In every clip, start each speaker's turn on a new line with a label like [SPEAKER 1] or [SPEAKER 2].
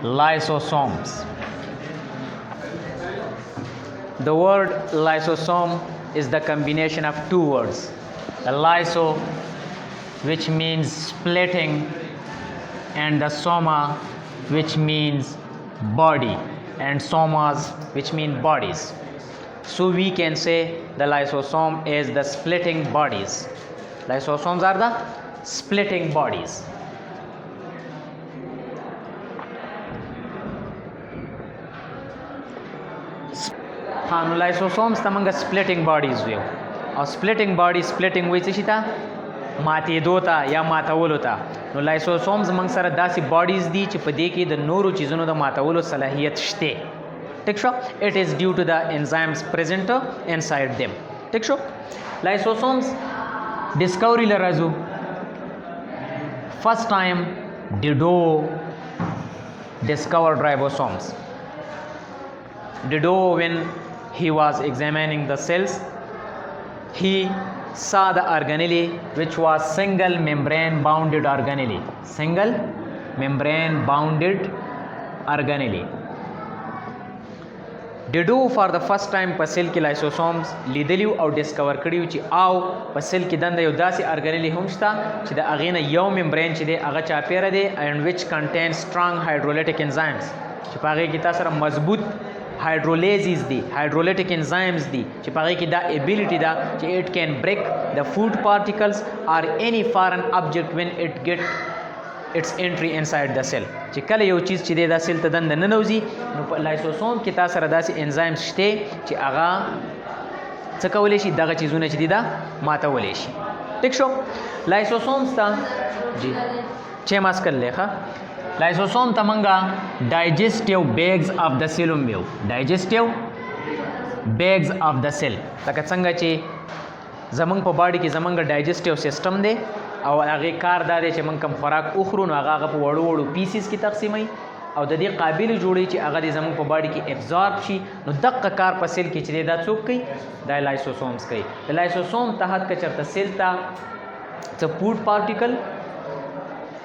[SPEAKER 1] lysosomes. The word lysosome is the combination of two words. The lyso, which means splitting, and the soma, which means body, and somas, which mean bodies. So we can say the lysosome is the splitting bodies. Lysosomes are the splitting bodies. हाँ نو لایسوسومز ته موږ سپلیټینګ باډیز ویو او سپلیټینګ باډي سپلیټینګ وایي څه شي ته ماتېدو ته یا ماتولو ته نو لایسوسومز موږ سره داسې باډیز دي چې په دې کې د نورو چیزونو د ماتولو صلاحیت شته ټیک شو اٹ از ډیو ټو د انزایمز پریزنٹ انسایډ دیم ټیک شو لایسوسومز ډسکوري لرازو فرست ټایم ډیډو discovered ribosomes. Dido, when he was examining the cells, he saw the organelle which was single membrane bounded organelle. Single membrane bounded organelle. Dido for the first time په سیل کې لایسوسومز لیدلیو او ډسکور کړیو چې او په سیل کې دنده یو داسې ارګانلي هم شته چې د هغې نه یو ممبرین چې دی هغه چاپیره دی and which contains strong hydrolytic enzymes چې په هغې کې تاسو سره مضبوط hydrolysis دي hydrolytic enzymes دي چې په هغې کې دا ability ده چې it can break the food particles or any foreign object when it get its entry inside the cell چې کله یو چیز چې دی دا سیل ته دننه ننوځي نو په لایسوسوم کې تاسو سره داسې انزایمز شته چې هغه څه کولی شي دغه چیزونه چې دي دا ماتولی شي ټیک شو لایسوسومز ته جی چې ماسکل لیکه لایسوسوم ته منګه ډایجسټیو بیگز اف د سیل هم ویو ډایجسټیو بیگز اف د سیل لکه څنګه چې زمونږ په باډي کې زمونږ ډایجسټیو سیسټم دی او هغې کار دا دی چې موږ کوم خوراک وخورو نو هغه په وړو وړو پیسز کې تقسیموي او د دې قابل جوړوي چې هغه د زموږ په باډي کې ابزارب شي نو دقه کار په سیل کې چې دی دا څوک کوي دا لایسوسومز کوي د لایسوسوم تحت که چېرته سیل ته څه فوډ پارټیکل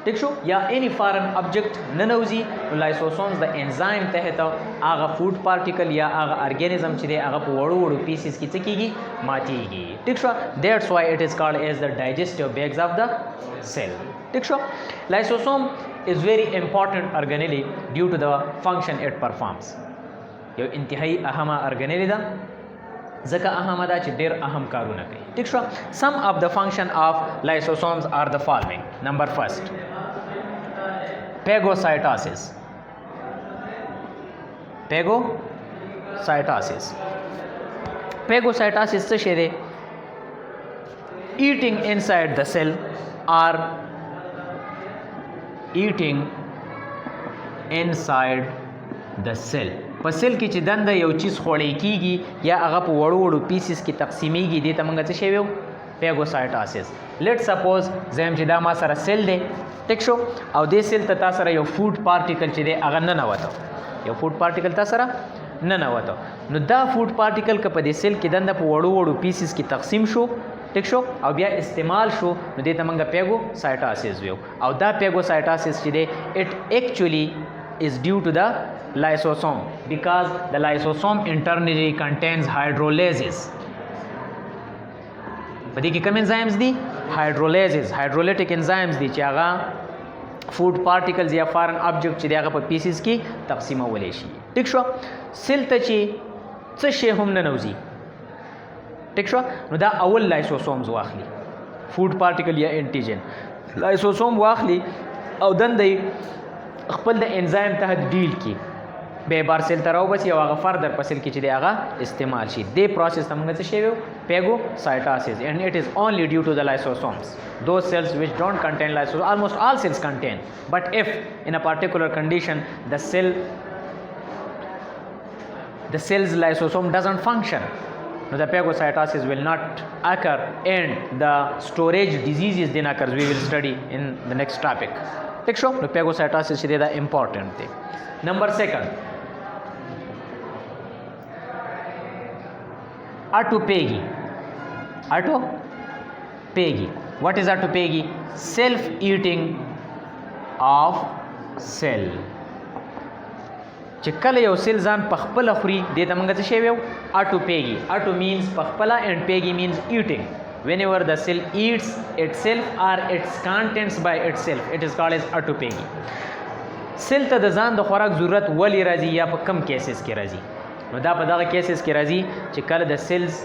[SPEAKER 1] ټیک شو یا any foreign object ننوځي نو لایسوسومز د انزایم تحت هغه فوډ پارټیکل یا هغه ارګانیزم چې دی هغه په وړو وړو پیسز کې څه کېږي ماتېږي ټیک شو دیټس وای اٹ از کالډ ایز د ډایجسټیو بیگز آف د سیل ټیک شو لایسوسوم از ویری امپورټنٹ ارګانیلی ډیو ټو د فنکشن اٹ پرفارمز یو انتهایی اهمه ارګانیلی ده ځکه اهمه ده چې ډېر اهم کارونه کوي ټیک شو سم اف د فنکشن اف لایسوسومز آر د فالوینګ نمبر فرست phagocytosis phagocytosis څه شی دی eating inside the cell or eating inside the cell په سیل کې چې دنده یو چیز خوړی کیږي یا هغه په وړو وړو پیسز کې تقسیمیږي دې ته موږ څه شی ویو phagocytosis لیټ سپوز زم چې دا ما سره سیل دی ټیک شو او دې سیل ته تا سره یو فوډ پارټیکل چې دی هغه ننوته یو فوډ پارټیکل تا سره ننوته نو دا فوډ پارټیکل که په دې سیل کې دنده په وړو وړو پیسز کې تقسیم شو ټیک شو او بیا استعمال شو نو دې ته موږ phagocytosis ویو او دا phagocytosis چې دی اٹ ایکچولی is due to the lysosome because the lysosome internally contains hydrolases په دې کې کوم انزایمز دي hydrolytic enzymes دي چې هغه فوډ پارټیکلز یا فارن آبجیکټ چې دی هغه په پیسز کې تقسیمولی شي ټیک شو سیل ته چې څه شی هم ننوځي ټیک شو نو دا اول لایسوسومز واخلي فوډ پارټیکل یا انټیجن لایسوسوم واخلي او دنده خپل د انزایم تحت ډیل کی به بار سیل ته راوباسي او هغه فردر په سیل کې چې دی هغه استعمال شي دې پروسس ته موږ څه شی ویو phagocytosis and it is only due to the lysosomes those cells which don't contain lysosomes almost all cells contain but if in a particular condition the cell's lysosome doesn't function no the phagocytosis will not occur and the storage diseases then occurs we will study in the next topic ٹھیک شو نو phagocytosis چې دی دا امپورټنٹ دی نمبر سیکنڈ autophagy what is autophagy self eating of cell چې کله یو سیل ځان په خپله خوري دې ته موږ څه شی ویو اټوپیګي. اټو مینز په خپله اینډ پیګي مینز ایټینګ. whenever the cell eats itself or its contents by itself it is called as autophagy. سیل ته د ځان د خوراک ضرورت ولی راځي یا په کم کیسز کې راځي؟ نو دا په دغه کیسز کې راځي چې کله د سیلز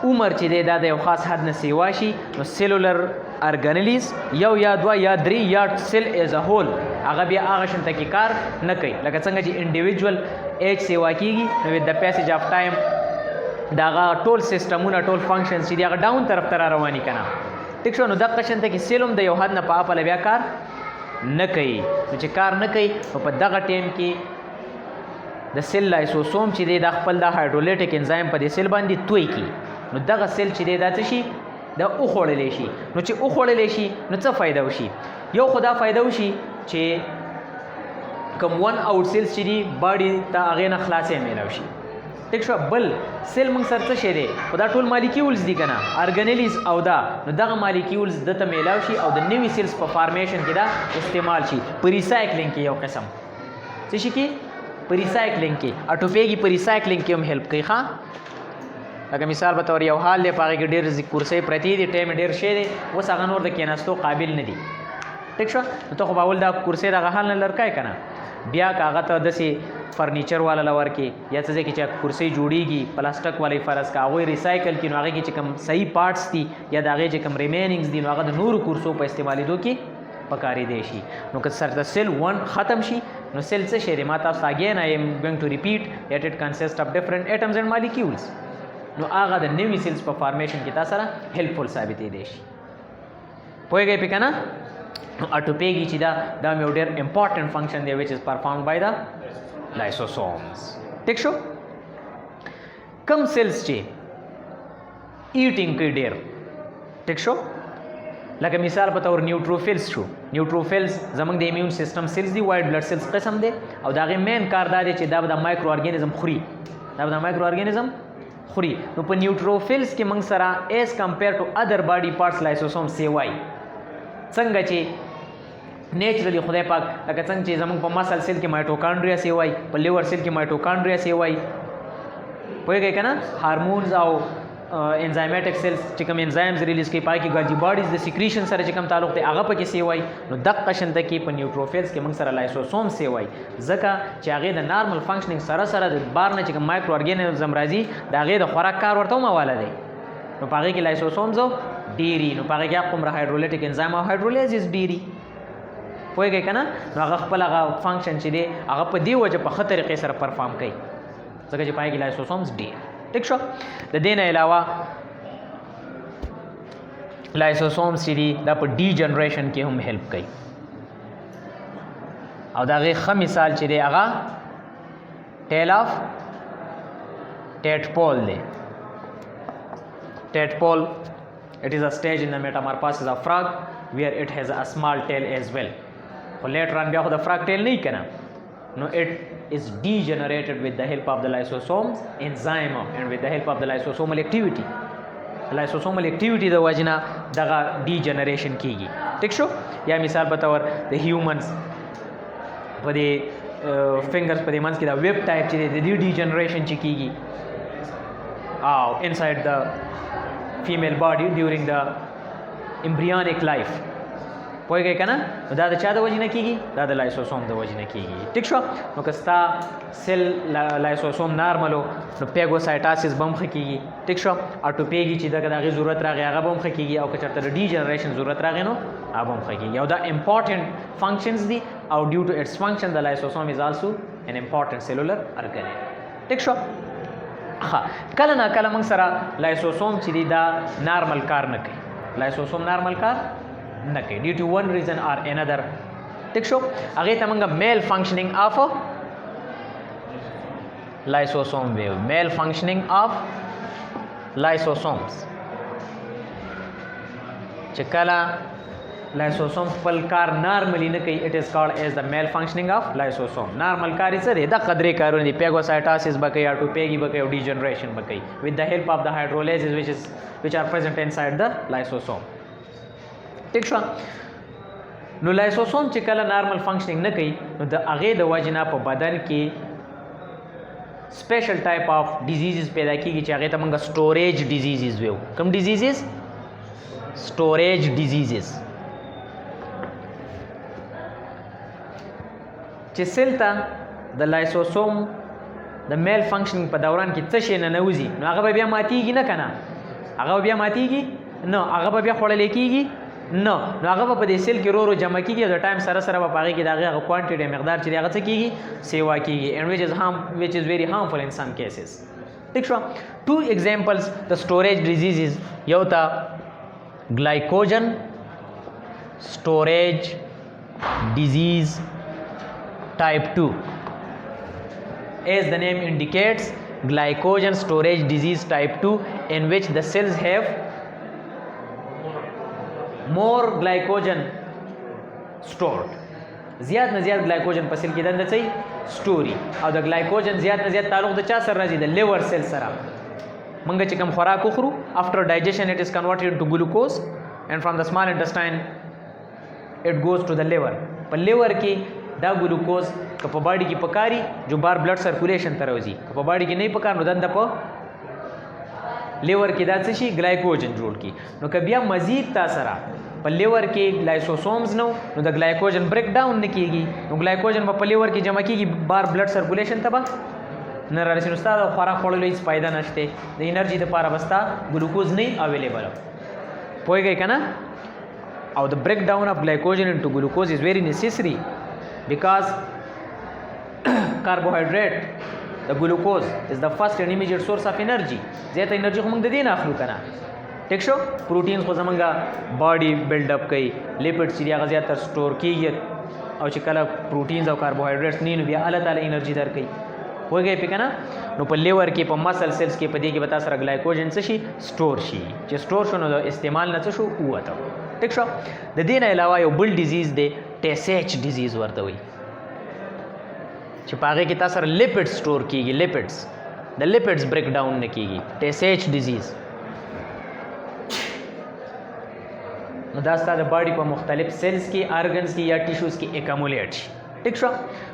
[SPEAKER 1] عمر چې دی دا د یو خاص حد نه سیوا شي نو سیلولر ارګانیلیز یو یا دوه یا درې یا سیل ایز ا هول هغه بیا هغه شنته کې کار نه کوي لکه څنګه چې انډیویجوال ایج سیوا کیږي نو ود د پیسیج اف ټایم دا هغه ټول سیستمونه ټول فنکشنز چې دی هغه ډاون طرف ته را رواني کنه. ټیک شو. نو دغه شنته کې سیل هم د یو حد نه په اپله بیا کار نه کوي. نو چې کار نه کوي نو په دغه ټیم کې د سیل لایسوسوم چې دی دا خپل د هایدرولیټیک انزایم په دې سیل باندې توی کی. نو دغه سیل چې دی دا څه شي دا وخوړلی شي. نو چې وخوړلی شي نو څه فایده وشي؟ یو خو دا فایده وشي چې کوم ون آوټ سیلز چې دي باډي ته هغې نه خلاصې میلاو شي. ټیک شو. بل سیل موږ سره څه شی دی خو دا ټول مالیکیولز دي که نه ارګانیلیز او دا نو دغه مالیکیولز دته میلاو شي او د نوي سیلز په فارمیشن کې دا استعمال شي په ریسایکلینګ کې. یو قسم څه شي کې په ریسایکلینګ کې اټوپیګي په ریسایکلینګ کې هم هیلپ کوي. ښه لکه مثال به طور یو حال دی په هغې کې ډېر کورسۍ پرتې دي ټایم ډېر شی دی اوس هغه نور د کېناستو قابل نه دي. ټیک شو. نو ته خو به اول دا کورسۍ دغه حال نه لرکای که نه بیا که هغه ته داسې فرنیچر والا له ورکې یا څه ځای کې چې کورسۍ جوړیږي پلاسټک والی فرض که هغوی ریسایکل کړي نو هغې کې چې کوم صحیح پارټس دي یا د هغې چې کوم ریمیننګز دي نو هغه د نورو کورسو په استعمالېدو کې پکارېدی شي. نو که سر د سیل ون ختم شي نو سیل څه شی دی ما تاسو اګین آی ایم ګوینګ ټو ریپیټ دیټ اټ کنسسټ اف ډفرنٹ ایټمز اینډ مالیکیولز. نو هغه د نوي سیلز په فارمیشن کې تاسو سره هیلپفل ثابتېدی شي. پوهېږئ پې که نه؟ نو اټوپیګي چې دا یو ډېر امپارټنټ فنکشن دی وچ از پرفارمډ بای د لایسوسومز. ټیک شو. کم سیلز چې ایټینګ کوي ډېر ټیک شو لکه مثال په طور نیوټروفیلز شو. نیوټروفیلز زمونږ د امیون سیستم سیلز دي وایټ بلډ سیلز قسم دی او د هغې مین کار دا دی چې دا به د مایکرو ارګانیزم خوري. دا به د مایکرو ارګانیزم خوري. نو په نیوټروفیلز کې موږ سره ایز کمپیر ټو ادر باډي پارټس لایسوسوم سیوای څنګه چې نیچرلی خدای پاک لکه څنګه چې زمونږ په مسل سیل کې مایټوکانډریا سیوای په لیور سیل کې مایټوکانډریا سیوای. پوهېږئ که نه؟ هارمونز او انزایمیټک سیلز چې کوم انزایمز ریلیز کوي پای کې ګالجي باډیز د سیکریشن سره چې کوم تعلق دی هغه پکې سیوای. نو دغه شنته کې په نیوټروفیلز کې موږ سره لایسوسوم سیوای ځکه چې هغې د نارمل فنکشنینګ سره سره د بار نه چې کوم مایکرو ارګانیزم راځي د هغې د خوراک کار ورته هم حواله دی. نو په هغې کې لایسوسومز ډېري نو په هغې کې قومره هایډرولیټیک انزایم او هایډرولیزز ډېري. پوهېږئ که نه؟ نو هغه خپل هغه فنکشن چې دی هغه په دې وجه په ښه طریقې سره پرفارم کوي ځکه چې په هغې کې لایسوسومز ډېر. ټیک شو. د دې نه علاوه لایسوسومز چې دي دا په ډي جنریشن کې هم هیلپ کوي او د هغې ښه مثال چې دی هغه ټیل آف ټیټپول دی. ټیټپول it is a stage in the metamorphosis of frog where it has a small tail as well. خو later on بیا خو د frog tail نه وي که نه نو it is degenerated with the help of the lysosomes enzyme and with the help of the lysosomal activity. lysosomal activity د وجه نه دغه degeneration کیږي. ټیک شو. یا مثال په طور د humans په دې fingers په دې منځ کې دا web type چې دی د دې degeneration چې کیږي او inside the female body during the embryonic life. پوهېږئ که نه؟ نو دا د چا د وجې نه کېږي؟ دا د لایسوسوم د وجې نه کېږي. ټیک شو. نو که ستا سیل لایسوسوم نارملو نو پیګوسایټاسس به هم ښه کېږي. ټیک شو. اټوپیګي چې دغه د هغې ضرورت راغی هغه به هم ښه کېږي او که چېرته د ډي جنریشن ضرورت راغی نو هغه به هم ښه کېږي. او دا امپارټنټ فنکشنز دي او ډیو ټو اټس فنکشن د لایسوسوم از آلسو ان امپارټنټ سیلولر ارګانیل. ټیک شو. ها کله نه کله موږ سره لایسوسوم چې دی دا نارمل کار نه کوي. لایسوسوم نارمل کار نه کوي ډیو ټو ون ریزن آر انادر. ټیک شو. هغې ته موږ میل فنکشنینګ آف لایسوسوم ویو. میل فنکشنینګ آف لایسوسومز چې کله لایسوسوم خپل کار نارملی نه کوي اٹ از کالډ ایز د میل فنکشنینګ آف لایسوسوم. نارمل کار یې څه دی؟ دا قدرې کارونه دي. پیګوسایټاسس به کوي اټوپیګي به کوي او ډیجنریشن به کوي with the help of the hydrolyses which are present inside the lysosome. ٹھیک شو. نو لایسوسوم چې کله نارمل فنکشنینګ نه کوي نو د هغې د وجې نه په بدن کې سپیشل ټایپ آف ډیزیزز پیدا کیږي چې هغې ته موږ سټوریج ډیزیزز ویو. کوم ډیزیزز؟ سټوریج ډیزیزز. چې سیل ته د لایسوسوم د میل فنکشنینګ په دوران کې څه شی ننوځي نو هغه به بیا ماتیږي نه که نه؟ هغه به بیا ماتیږي نه، هغه به بیا خوړلی کېږي نه، نو هغه به په دې سیل کې ورو جمع کېږي او د ټایم سره سره به په هغې کې د هغې هغه کوانټټي مقدار چې دی هغه څه کېږي؟ سیوا کېږي. and which is very harmful in some cases. ٹھیک شو؟ 2 examples د storage diseases یو ته glycogen storage disease type 2. As the name indicates, glycogen storage disease type 2 in which the cells have more glycogen stored. زیات نه زیات glycogen په سیل کې دنده څه سټوري او د glycogen زیات نه زیات تعلق د چا سره راځي؟ د لیور سیل سره. موږ چې کوم خوراک وخورو after digestion it is converted into glucose and from the small intestine it goes to the liver. په لیور کې دا ګلوکوز که په باډي کې پکاري جو بار بلډ سرکولیشن ته راوځي، که په باډي کې نه پکار نو دنده په لیور کې دا څه شي؟ ګلایکوجن جوړ کی. نو که بیا مزید تا سره په لیور کې لایسوسومز نو د ګلایکوجن بریک ډاون نه کیږي، نو ګلایکوجن په لیور کې جمع کیږي، بار بلډ سرکولیشن ته به نه رارسي. نو ستا د خوراک خوړلو هېڅ فایده نشته، د انرژي دپاره به ستا ګلوکوز نه اویلیبل. پوهېږئ که نه؟ او د بریک ډاون اف ګلایکوجن انټو ګلوکوز از ویری نیسیسري because carbohydrate the glucose is the first and immediate source of energy. زیاته انرژي خو موږ د دې نه اخلو که نه؟ ټیک شو؟ پروټینز خو زمونږ باډي بلډ اپ کوي، لیپډ چې دي هغه زیاتر سټور کېږي او چې کله پروټینز او کاربوهایډریټس نه نو بیا الله تعالی انرژي درکوي. پوهېږئ پې که نه؟ نو په لیور کې په مسل سیلز کې په دې کې به تا سره ګلایکوجن څه شي؟ سټور شي. چې سټور شو نو د استعمال نه څه شو؟ ووته. ټیک شو؟ د دې نه علاوه یو بل ډیزیز دی ټیسیچ ډیزیز ورته وایي چې په هغې کې تا سره لیپډ سټور کېږي، لیپډس د لیپډس بریک ډاون نه کېږي. ټیسیچ ډیزیز نو دا ستا د باډي په مختلف سیلز کې ارګنز کې یا ټیشوز کې اکمولیټ شي. ټیک شو؟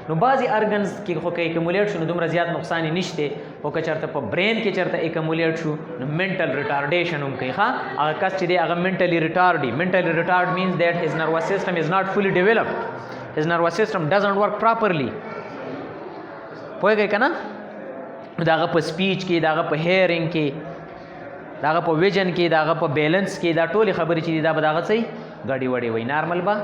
[SPEAKER 1] نو بعضې ارګنز کې خو که اکمولیټ شو نو دومره زیات نقصان یې نشته، خو که چېرته په برین کې چېرته اکمولیټ شو نو منټل ریټارډیشن هم کوي. ښه، هغه کس چې دی هغه منټلی ریټارډ وي. منټلی ریټارډ مینز دیټ his nervous system is not fully developed. his nervous system doesn't work properly. پوهېږئ که نه؟ نو د هغه په سپیچ کې، د هغه په هیرینګ کې، د هغه په ویژن کې، د هغه په بیلنس کې دا ټولې خبرې چې دي دا به د هغه څه ګډې وډې وي، نارمل به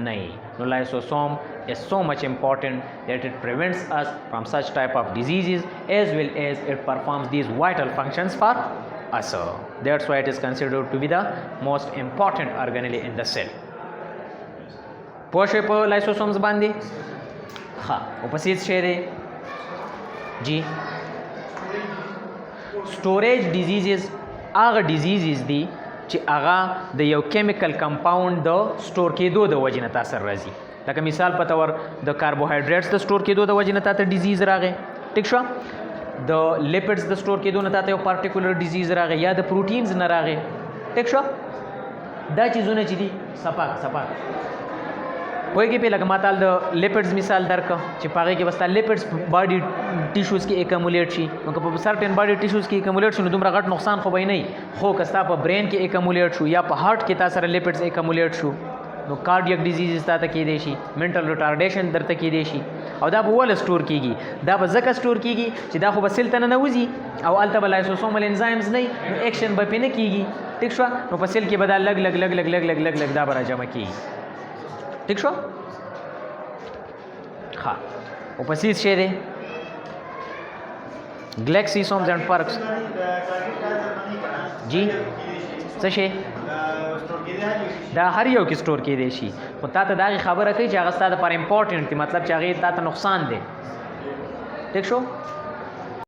[SPEAKER 1] نه وي. نو لایسوسوم is so much important that it prevents us from such type of diseases as well as it performs these vital functions for us. That's why it is considered to be the most important organelle in the cell. پوه شوئ په لایسوسومز باندې؟ ښه، ورپسې څه دی جی؟ سټوریج ډیزیزز هغه ډیزیزز دي چې هغه د یو کیمیکل کمپاوند د سټور کېدو د وجې نه تا سره راځي. لکه مثال په طور د کاربوهایډریټس د سټور کېدو د وجې نه تا ته ډیزیز راغی. ټیک شو؟ د لیپډس د سټور کېدو نه تا ته یو پارټیکولر ډیزیز راغی یا د پروټینز نه راغی. ټیک شو؟ دا چیزونه چې دي سپاک پوهېږې پې لکه ما تال د لیپډز مثال درکړه چې په هغې کې به ستا لیپډز باډي ټیشوز کې اکمولیټ شي. نو که په سرټن باډي ټیشوز کې اکمولیټ شي نو دومره غټ نقصان خو به یې نه وي، خو که ستا په برین کې اکمولیټ شو یا په هارټ کې تا سره لیپډز اکمولیټ شو نو کارډیک ډیزیزز تا ته کېدی شي، منټل ریټارډیشن درته کېدی شي. او دا به ولې سټور کېږي؟ دا به ځکه سټور کېږي چې دا خو به سیل ته ننوځي او هلته به لایسوسومل انزایمز نه وي، نو ایکشن به پرې نه کېږي. ټیک شوه؟ نو په سیل کې به دا لږ لږ لږ لږ لږ لږ لږ لږ دا به راجمع کېږي. ټیک شوه؟ ها، ورپسې څه دی؟ ګلیکسیسومز اینډ پرکس. جی څه شی؟ دا هر یو کې سټور کېدی شي، خو تا ته دا خبره کوي چې هغه ستا دپاره امپورټنټ دی، مطلب چې هغې تا ته نقصان دی. ټیک شو؟